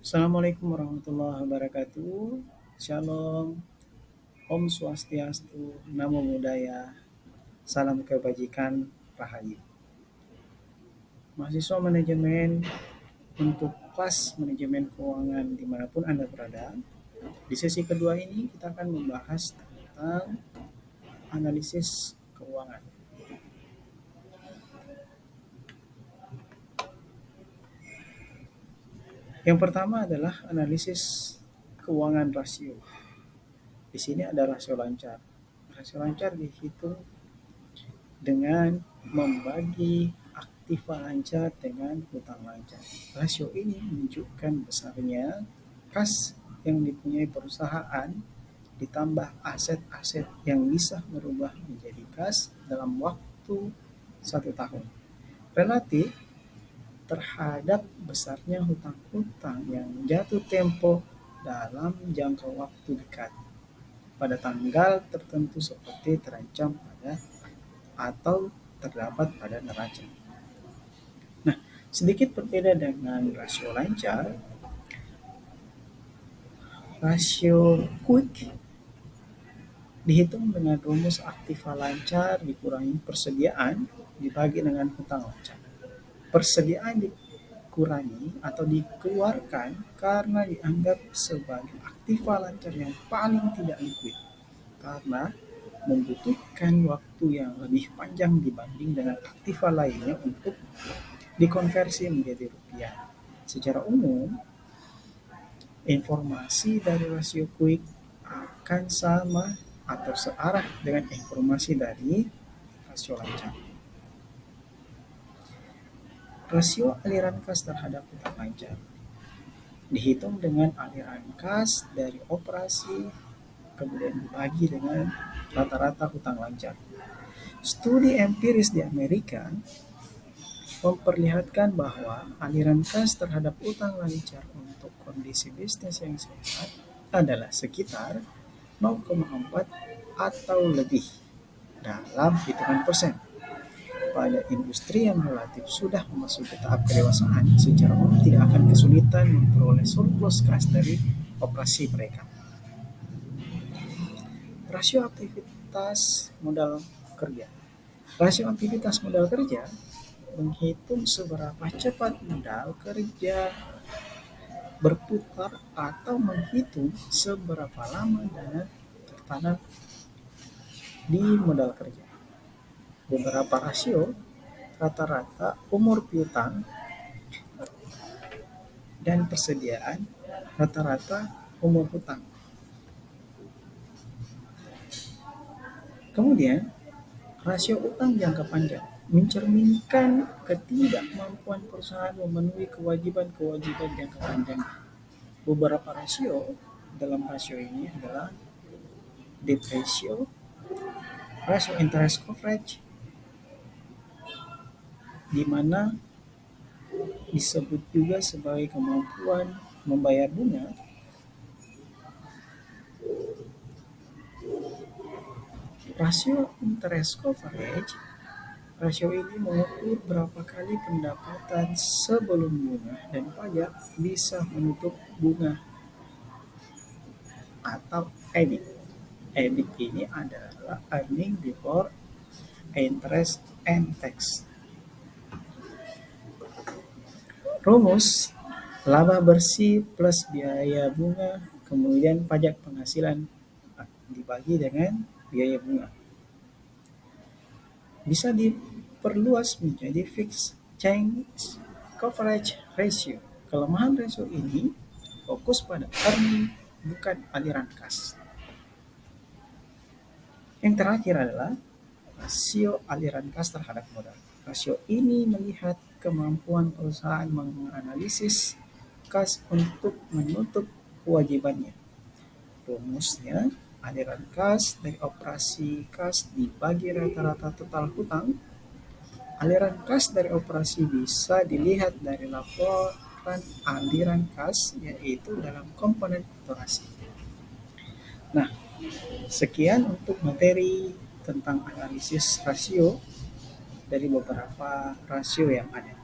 Assalamualaikum warahmatullahi wabarakatuh. Shalom, Om Swastiastu, Namo Buddhaya, Salam Kebajikan, Rahayu. Mahasiswa manajemen untuk kelas manajemen keuangan dimanapun Anda berada. Di sesi kedua ini kita akan membahas tentang analisis keuangan. Yang pertama adalah analisis keuangan rasio. Di sini ada rasio lancar. Rasio lancar dihitung dengan membagi aktiva lancar dengan hutang lancar. Rasio ini menunjukkan besarnya kas yang dipunyai perusahaan ditambah aset-aset yang bisa berubah menjadi kas dalam waktu 1 tahun. Relatif terhadap besarnya hutang-hutang yang jatuh tempo dalam jangka waktu dekat pada tanggal tertentu seperti terancam pada atau terdapat pada neraca. Nah, sedikit berbeda dengan rasio lancar, rasio quick dihitung dengan rumus aktiva lancar dikurangi persediaan dibagi dengan hutang lancar. Persediaan dikurangi atau dikeluarkan karena dianggap sebagai aktiva lancar yang paling tidak liquid karena membutuhkan waktu yang lebih panjang dibanding dengan aktiva lainnya untuk dikonversi menjadi rupiah. Secara umum, informasi dari rasio quick akan sama atau searah dengan informasi dari rasio lancar. Rasio aliran kas terhadap hutang lancar dihitung dengan aliran kas dari operasi kemudian dibagi dengan rata-rata hutang lancar. Studi empiris di Amerika memperlihatkan bahwa aliran kas terhadap hutang lancar untuk kondisi bisnis yang sehat adalah sekitar 0,4 atau lebih dalam hitungan persen. Pada industri yang relatif sudah memasuki tahap kedewasaan, secara umum tidak akan kesulitan memperoleh surplus kas dari operasi mereka. Rasio aktivitas modal kerja. Rasio aktivitas modal kerja menghitung seberapa cepat modal kerja berputar atau menghitung seberapa lama dana tertanam di modal kerja. Beberapa rasio, rata-rata umur piutang dan persediaan, rata-rata umur hutang. Kemudian, rasio utang jangka panjang mencerminkan ketidakmampuan perusahaan memenuhi kewajiban-kewajiban jangka panjang. Beberapa rasio dalam rasio ini adalah debt ratio, rasio interest coverage, di mana disebut juga sebagai kemampuan membayar bunga, rasio interest coverage. Rasio ini mengukur berapa kali pendapatan sebelum bunga dan pajak bisa menutup bunga atau EBIT. EBIT ini adalah earning before interest and tax. Rumus laba bersih plus biaya bunga kemudian pajak penghasilan dibagi dengan biaya bunga. Bisa diperluas menjadi fixed charge coverage ratio. Kelemahan rasio ini fokus pada earning bukan aliran kas. Yang terakhir adalah rasio aliran kas terhadap modal. Rasio ini melihat kemampuan perusahaan menganalisis kas untuk menutup kewajibannya. Rumusnya, aliran kas dari operasi kas dibagi rata-rata total hutang. Aliran kas dari operasi bisa dilihat dari laporan aliran kas, yaitu dalam komponen operasi. Nah, sekian untuk materi tentang analisis rasio dari beberapa rasio yang ada.